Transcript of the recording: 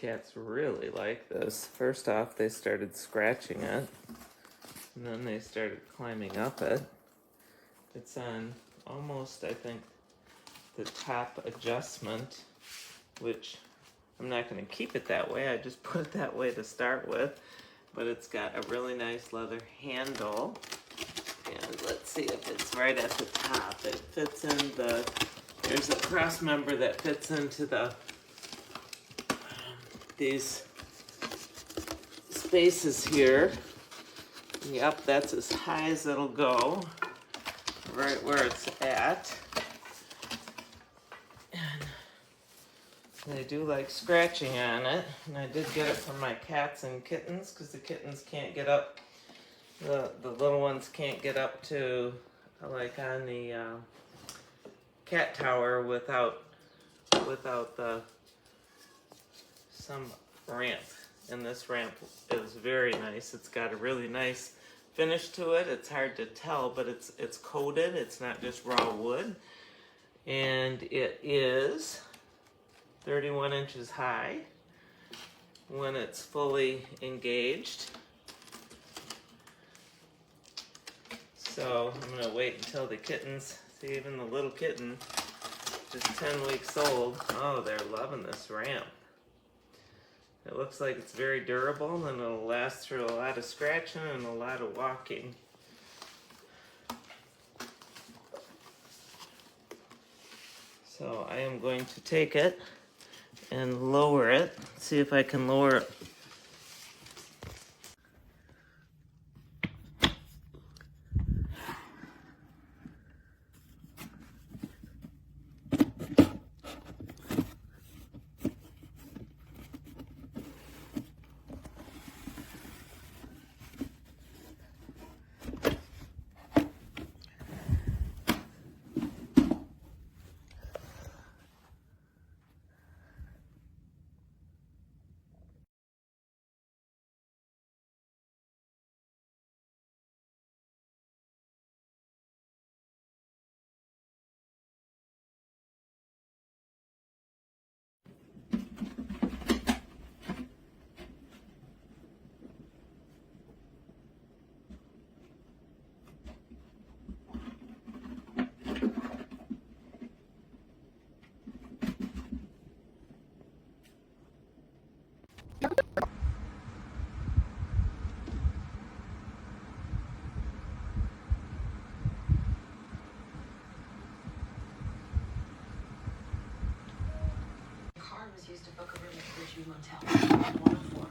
Cats really like this. First off, they started scratching it, and then they started climbing up it. It's on almost, I think, the top adjustment, which I'm not going to keep it that way. I just put it that way to start with. But it's got a really nice leather handle. And let's see if it's right at the top. It fits in the, there's a cross member that fits into the these spaces here. Yep, that's as high as it'll go, right where it's at. And they do like scratching on it, and I did get it for my cats and kittens because the kittens can't get up. The little ones can't get up to, like on the cat tower without the some ramp, and this ramp is very nice. It's got a really nice finish to it. It's hard to tell, but it's coated. It's not just raw wood, and it is 31 inches high when it's fully engaged. So I'm gonna wait until the kittens, see, even the little kitten, just 10 weeks old. Oh, they're loving this ramp. It looks like it's very durable and it'll last through a lot of scratching and a lot of walking. So I am going to take it and lower it, see if I can lower it. Used to book a room at the Bridgeview Motel. 104.